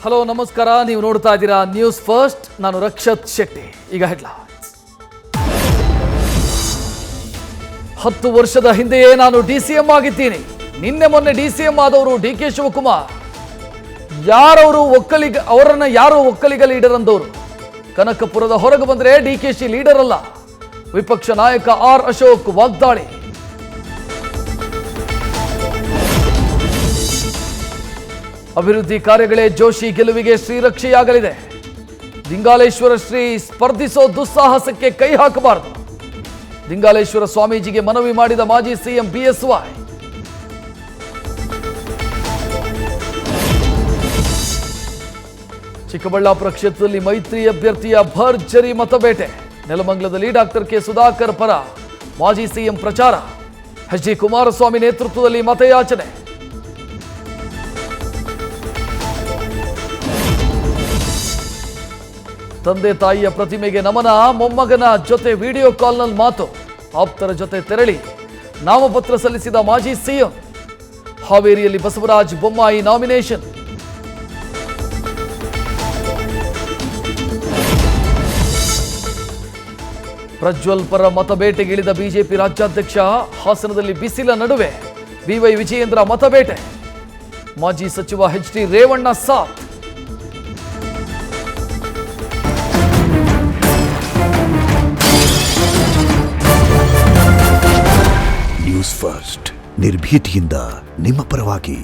Hello ನಮಸ್ಕಾರ, ನೀವು ನೋಡ್ತಾ ಇದ್ದೀರಾ ನ್ಯೂಸ್ ಫಸ್ಟ್. ನಾನು ರಕ್ಷತ್ ಶೆಟ್ಟಿ. ಈಗ ಹೆಡ್ಲೈನ್ಸ್. 10 ವರ್ಷದ ಹಿಂದೆಯೇ ನಾನು ಡಿಸಿಎಂ ಆಗಿದ್ದೀನಿ. ನಿನ್ನೆ ಮೊನ್ನೆ ಡಿಸಿಎಂ ಆದವರು ಡಿಕೆ ಶಿವಕುಮಾರ್. ಅವರನ್ನ ಯಾರು ಒಕ್ಕಲಿಗ ಲೀಡರ್ ಅಂದವರು? ಕನಕಪುರದ ಹೊರಗೆ ಬಂದರೆ ಡಿಕೆಶಿ ಲೀಡರ್ ಅಲ್ಲ. ವಿಪಕ್ಷ ನಾಯಕ ಆರ್ ಅಶೋಕ್ ವಾಗ್ದಾಳಿ. ಅಭಿವೃದ್ಧಿ ಕಾರ್ಯಗಳೇ ಜೋಶಿ ಗೆಲುವಿಗೆ ಶ್ರೀರಕ್ಷೆಯಾಗಲಿದೆ. ದಿಂಗಾಲೇಶ್ವರ ಶ್ರೀ ಸ್ಪರ್ಧಿಸೋ ದುಸ್ಸಾಹಸಕ್ಕೆ ಕೈ ಹಾಕಬಾರದು. ದಿಂಗಾಲೇಶ್ವರ ಸ್ವಾಮೀಜಿಗೆ ಮನವಿ ಮಾಡಿದ ಮಾಜಿ ಸಿಎಂ ಬಿಎಸ್ವೈ. ಚಿಕ್ಕಬಳ್ಳಾಪುರ ಕ್ಷೇತ್ರದಲ್ಲಿ ಮೈತ್ರಿ ಅಭ್ಯರ್ಥಿಯ ಭರ್ಜರಿ ಮತಬೇಟೆ. ನೆಲಮಂಗಲದಲ್ಲಿ ಡಾಕ್ಟರ್ ಕೆ ಸುಧಾಕರ್ ಪರ ಮಾಜಿ ಸಿಎಂ ಪ್ರಚಾರ. ಎಚ್ ಡಿ ಕುಮಾರಸ್ವಾಮಿ ನೇತೃತ್ವದಲ್ಲಿ ಮತಯಾಚನೆ. ತಂದೆ ತಾಯಿಯ ಪ್ರತಿಮೆಗೆ ನಮನ. ಮೊಮ್ಮಗನ ಜೊತೆ ವಿಡಿಯೋ ಕಾಲ್ನಲ್ಲಿ ಮಾತು. ಆಪ್ತರ ಜೊತೆ ತೆರಳಿ ನಾಮಪತ್ರ ಸಲ್ಲಿಸಿದ ಮಾಜಿ ಸಿಎಂ. ಹಾವೇರಿಯಲ್ಲಿ ಬಸವರಾಜ ಬೊಮ್ಮಾಯಿ ನಾಮಿನೇಷನ್. ಪ್ರಜ್ವಲ್ ಪರ ಮತಬೇಟೆಗಿಳಿದ ಬಿಜೆಪಿ ರಾಜ್ಯಾಧ್ಯಕ್ಷ. ಹಾಸನದಲ್ಲಿ ಬಿಸಿಲ ನಡುವೆ ಬಿವೈ ವಿಜಯೇಂದ್ರ ಮತಬೇಟೆ. ಮಾಜಿ ಸಚಿವ ಎಚ್ ಡಿ ರೇವಣ್ಣ ಸಾಥ್. ನ್ಯೂಸ್ ಫಸ್ಟ್, ನಿರ್ಭೀತಿಯಿಂದ ನಿಮ್ಮ ಪರವಾಗಿ.